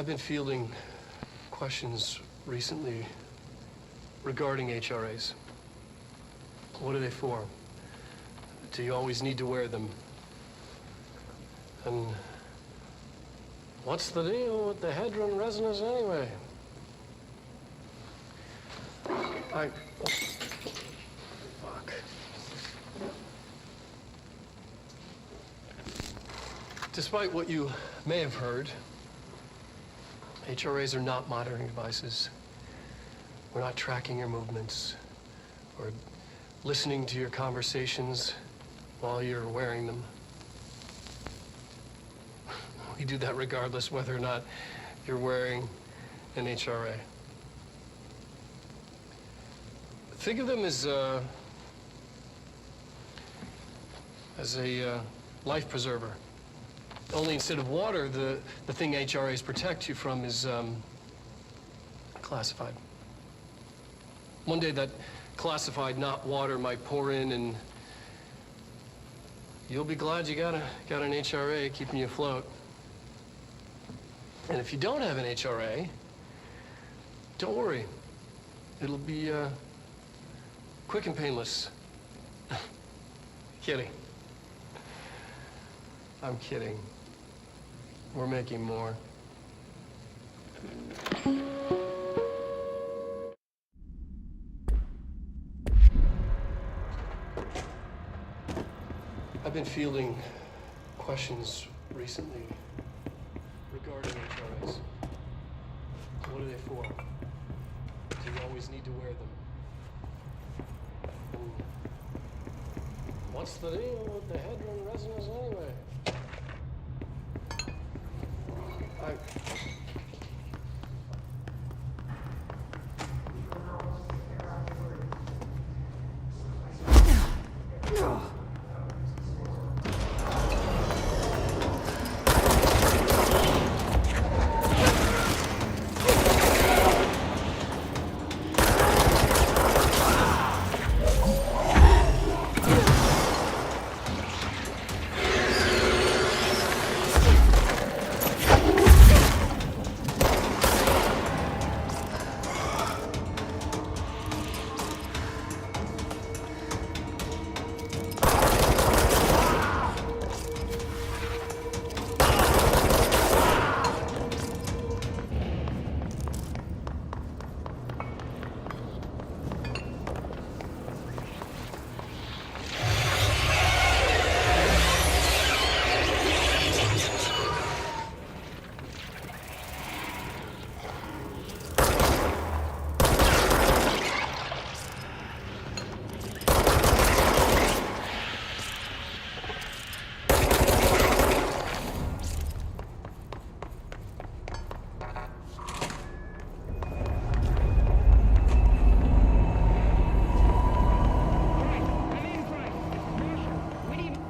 I've been fielding questions recently regarding HRAs. What are they for? Do you always need to wear them? And what's the deal with the Hadron resonance anyway? Fuck. Despite what you may have heard, HRAs are not monitoring devices. We're not tracking your movements or listening to your conversations while you're wearing them. We do that regardless whether or not you're wearing an HRA. Think of them as a life preserver. Only instead of water, the thing HRAs protect you from is classified. One day that classified, not water, might pour in, and you'll be glad you got an HRA keeping you afloat. And if you don't have an HRA, don't worry. It'll be quick and painless. Kidding. I'm kidding. We're making more. I've been fielding questions recently regarding HRAs. What are they for? Do you always need to wear them? And what's the deal with the Hadron resonance anyway?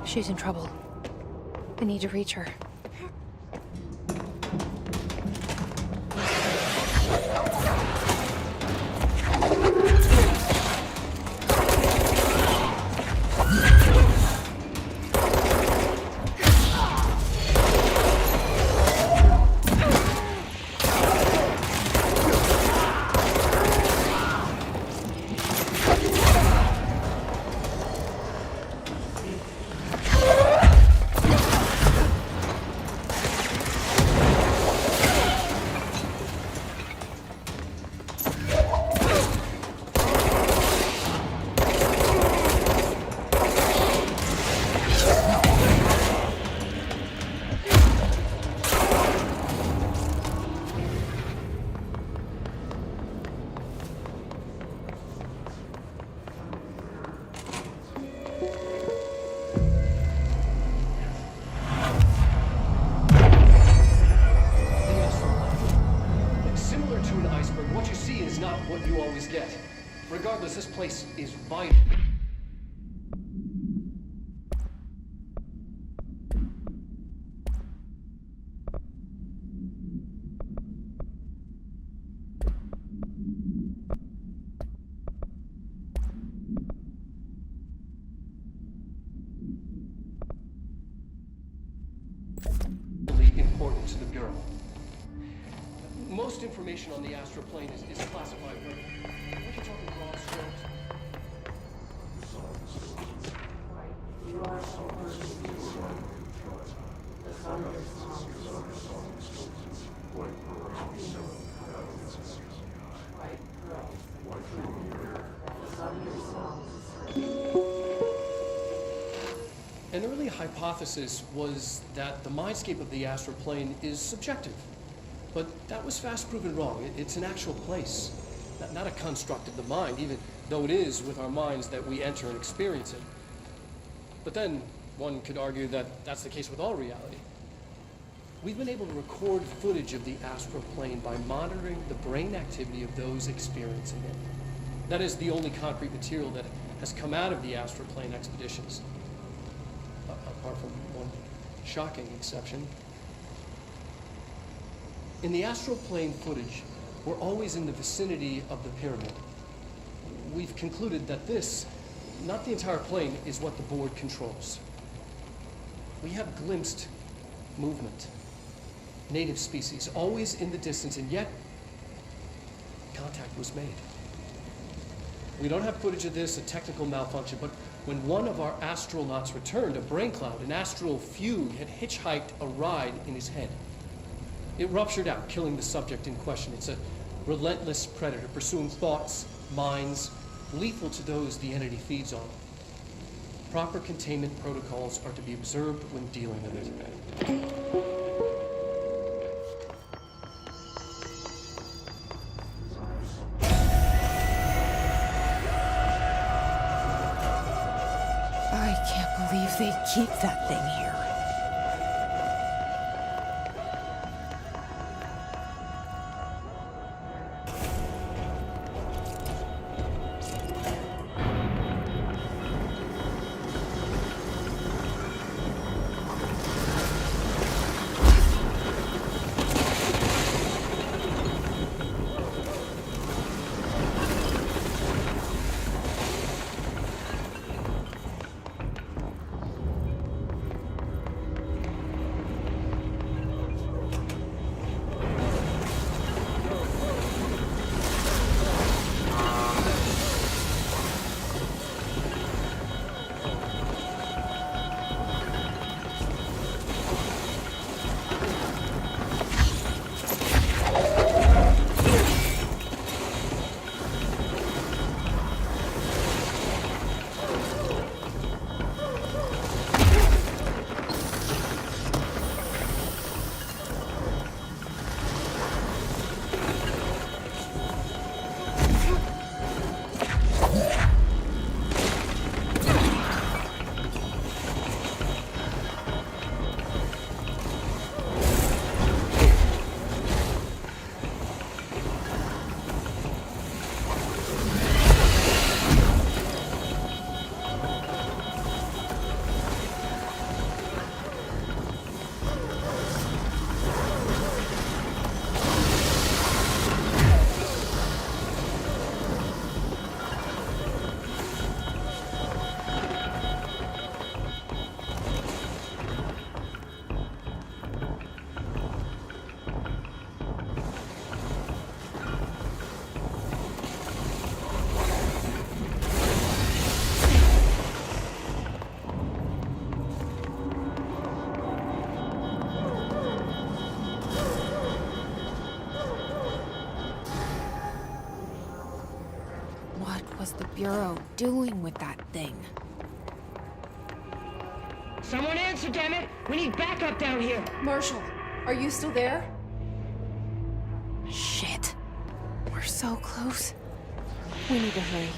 She's in trouble. I need to reach her. Regardless, this place is vital. Important to the Bureau. Most information on the astral plane is classified, but we're talking broad strokes. An early hypothesis was that the mindscape of the astral plane is subjective, but that was fast proven wrong. It's an actual place, not a construct of the mind, even though it is with our minds that we enter and experience it. But then one could argue that that's the case with all reality. We've been able to record footage of the astral plane by monitoring the brain activity of those experiencing it. That is the only concrete material that has come out of the astral plane expeditions. Apart from one shocking exception. In the astral plane footage, we're always in the vicinity of the pyramid. We've concluded that this, not the entire plane, is what the board controls. We have glimpsed movement, native species, always in the distance, and yet contact was made. We don't have footage of this, a technical malfunction, but when one of our astronauts returned, a brain cloud, an astral fugue, had hitchhiked a ride in his head. It ruptured out, killing the subject in question. It's a relentless predator, pursuing thoughts, minds, lethal to those the entity feeds on. Proper containment protocols are to be observed when dealing with it. They keep that thing here. Bureau doing with that thing? Someone answer, damn it! We need backup down here! Marshall, are you still there? Shit. We're so close. We need to hurry.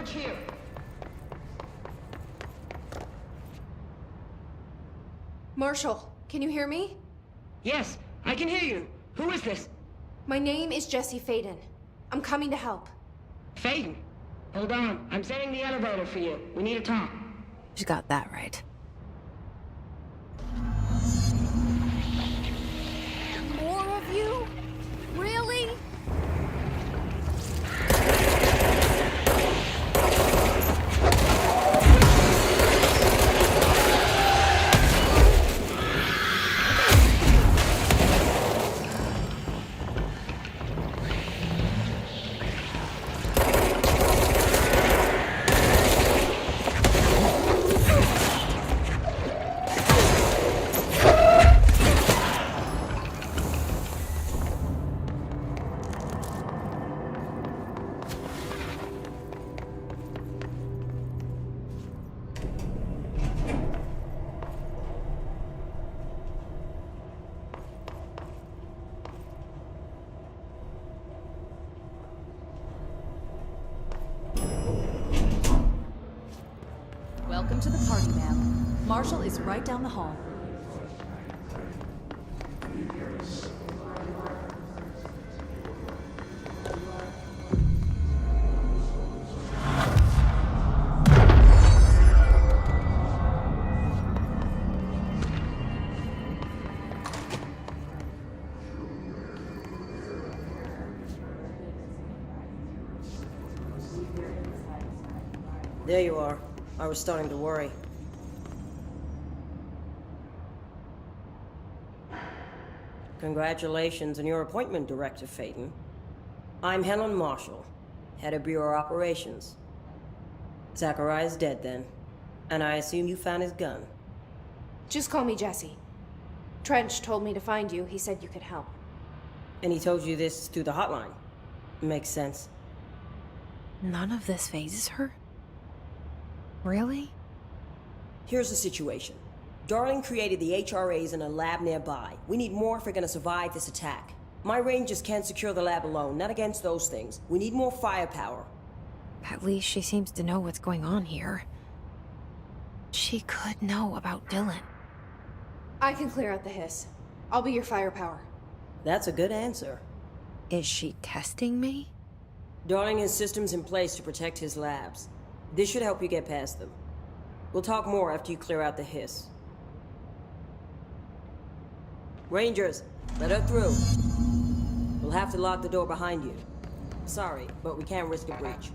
coverage here. Marshall, can you hear me? Yes, I can hear you. Who is this? My name is Jesse Faden. I'm coming to help. Faden. Hold on. I'm setting the elevator for you. We need to talk. She got that right. More of you? Really? Welcome to the party, ma'am. Marshall is right down the hall. There you are. I was starting to worry. Congratulations on your appointment, Director Faden. I'm Helen Marshall, head of Bureau Operations. Zachariah's dead then, and I assume you found his gun. Just call me Jesse. Trench told me to find you. He said you could help. And he told you this through the hotline. Makes sense. None of this phases her? Really? Here's the situation. Darling created the HRAs in a lab nearby. We need more if we're gonna survive this attack. My rangers can't secure the lab alone, not against those things. We need more firepower. At least she seems to know what's going on here. She could know about Dylan. I can clear out the hiss. I'll be your firepower. That's a good answer. Is she testing me? Darling has systems in place to protect his labs. This should help you get past them. We'll talk more after you clear out the hiss. Rangers, let her through. We'll have to lock the door behind you. Sorry, but we can't risk a breach.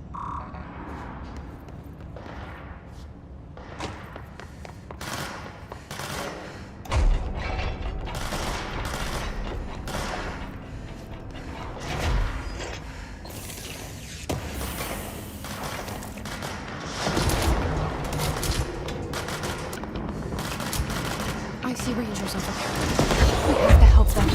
I see Rangers over there. We have to help them.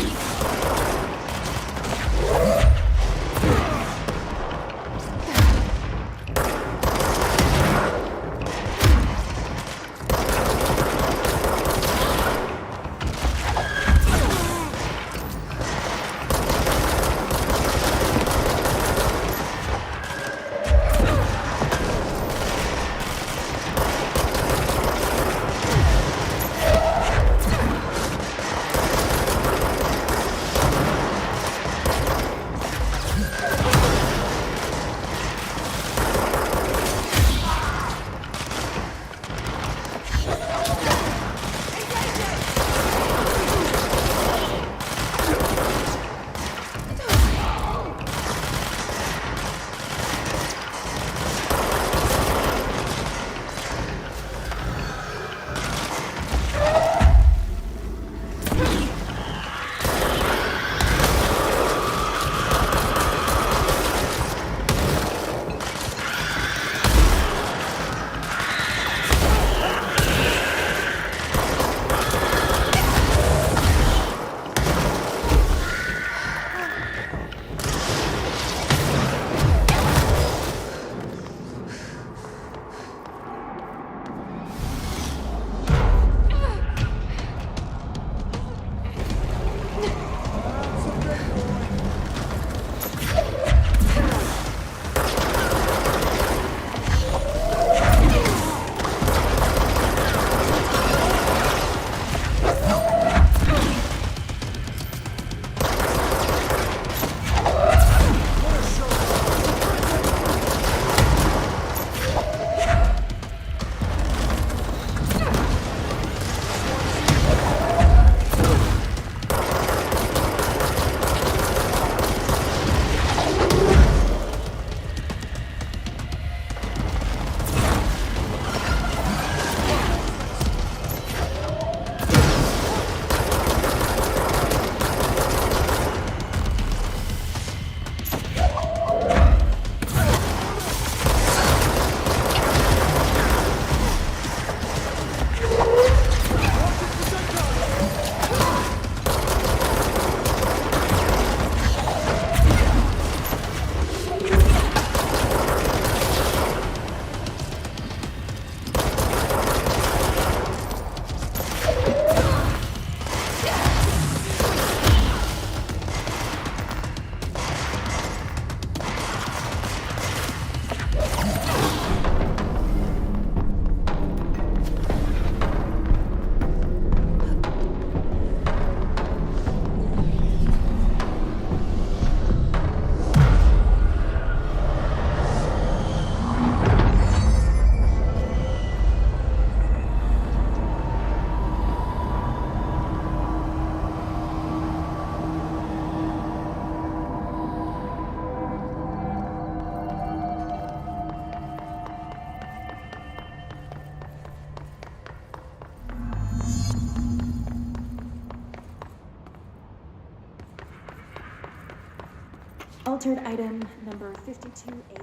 Altered item number 52 AE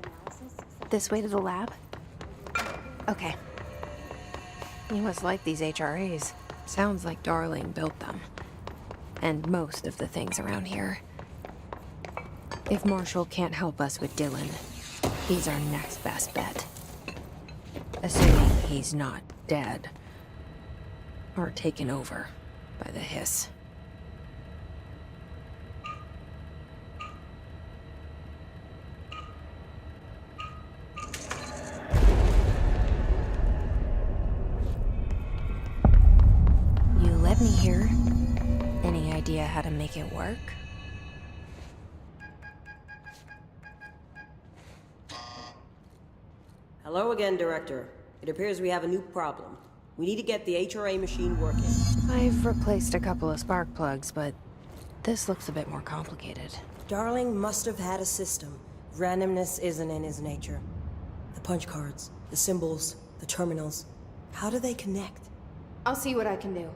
analysis. This way to the lab? Okay. You must like these HRAs. Sounds like Darling built them. And most of the things around here. If Marshall can't help us with Dylan, he's our next best bet. Assuming he's not dead. Or taken over by the hiss. You let me here. Any idea how to make it work? Hello again, Director. It appears we have a new problem. We need to get the HRA machine working. I've replaced a couple of spark plugs, but this looks a bit more complicated. Darling must have had a system. Randomness isn't in his nature. The punch cards, the symbols, the terminals. How do they connect? I'll see what I can do.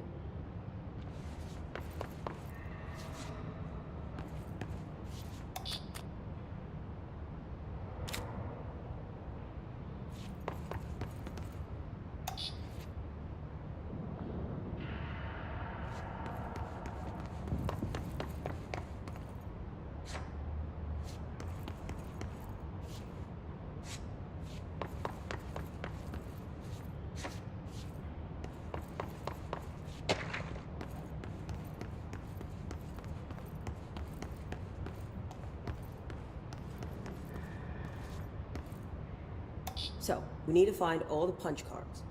So, we need to find all the punch cards.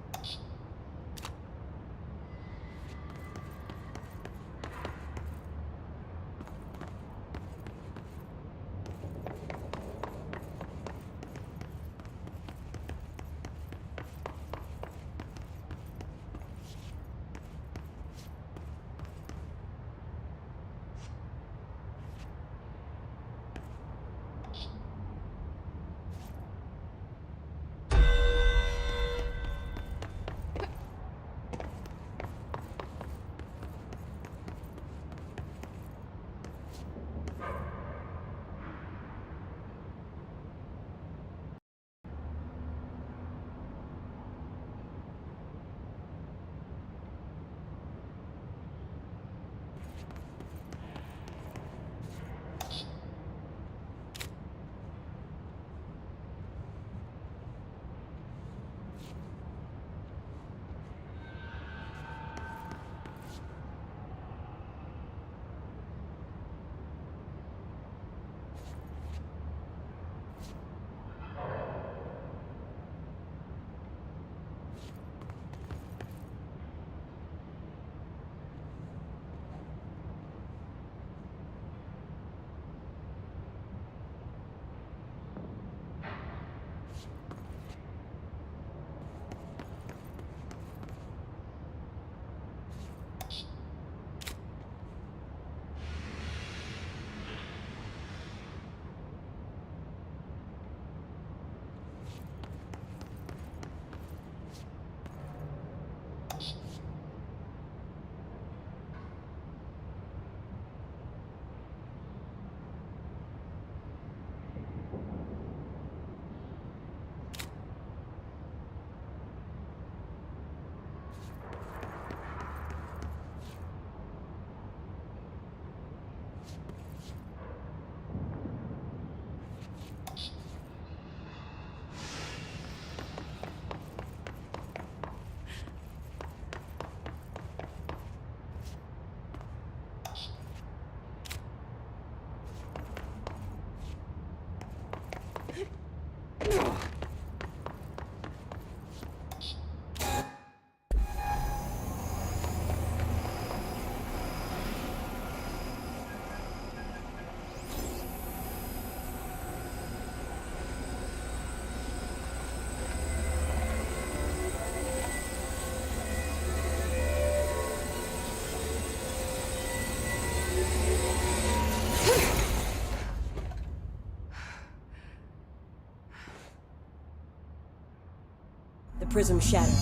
The prism shattered.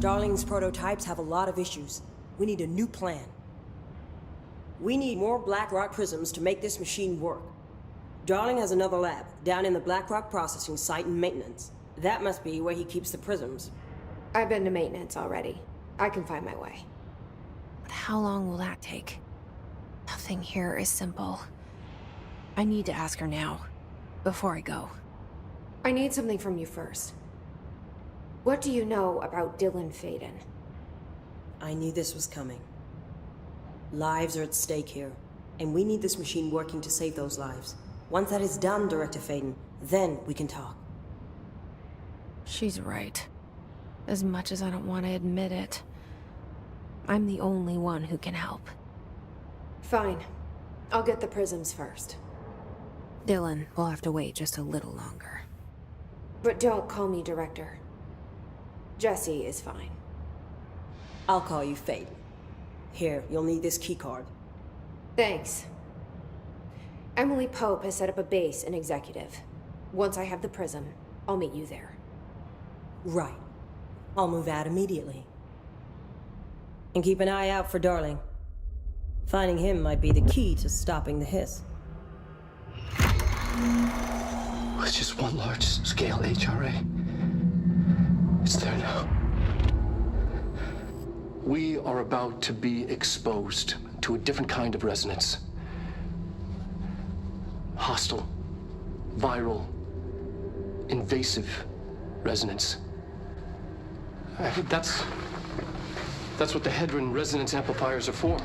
Darling's prototypes have a lot of issues. We need a new plan. We need more black rock prisms to make this machine work. Darling has another lab, down in the Black Rock processing site in maintenance. That must be where he keeps the prisms. I've been to maintenance already. I can find my way. But how long will that take? Nothing here is simple. I need to ask her now, before I go. I need something from you first. What do you know about Dylan Faden? I knew this was coming. Lives are at stake here, and we need this machine working to save those lives. Once that is done, Director Faden, then we can talk. She's right. As much as I don't want to admit it, I'm the only one who can help. Fine. I'll get the prisms first. Dylan will have to wait just a little longer. But don't call me Director. Jesse is fine. I'll call you Faden. Here, you'll need this keycard. Thanks. Emily Pope has set up a base in Executive. Once I have the prism, I'll meet you there. Right. I'll move out immediately. And keep an eye out for Darling. Finding him might be the key to stopping the hiss. It's just one large-scale HRA. It's there now. We are about to be exposed to a different kind of resonance. Hostile, viral, invasive resonance. That's what the Hedron resonance amplifiers are for.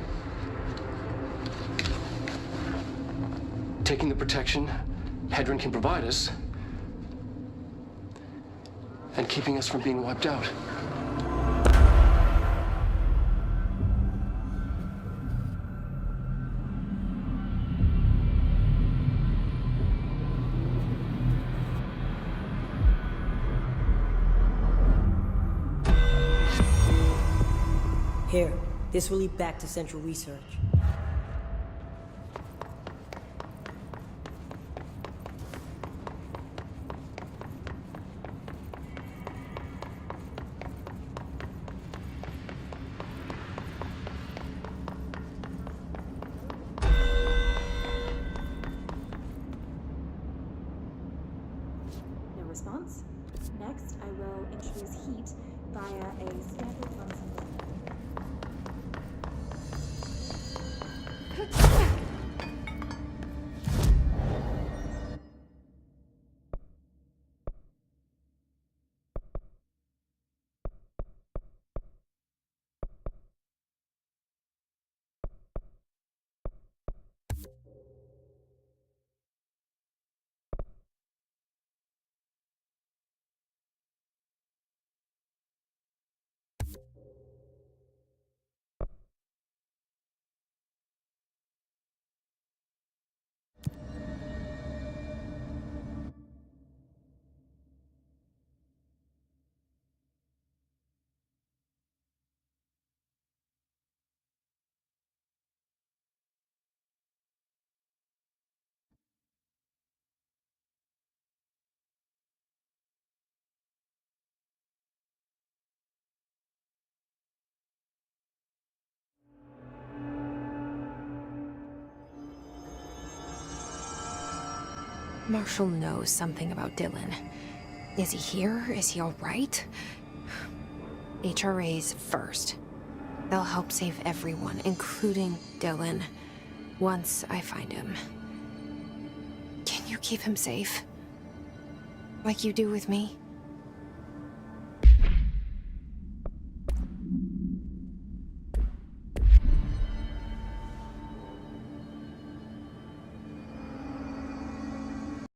Taking the protection Hedron can provide us, and keeping us from being wiped out. Here, this will lead back to Central Research. No response. Next, I will introduce heat via a standard Bunsen burner. Marshall knows something about Dylan. Is he here? Is he all right? HRAs first. They'll help save everyone, including Dylan, once I find him. Can you keep him safe? Like you do with me?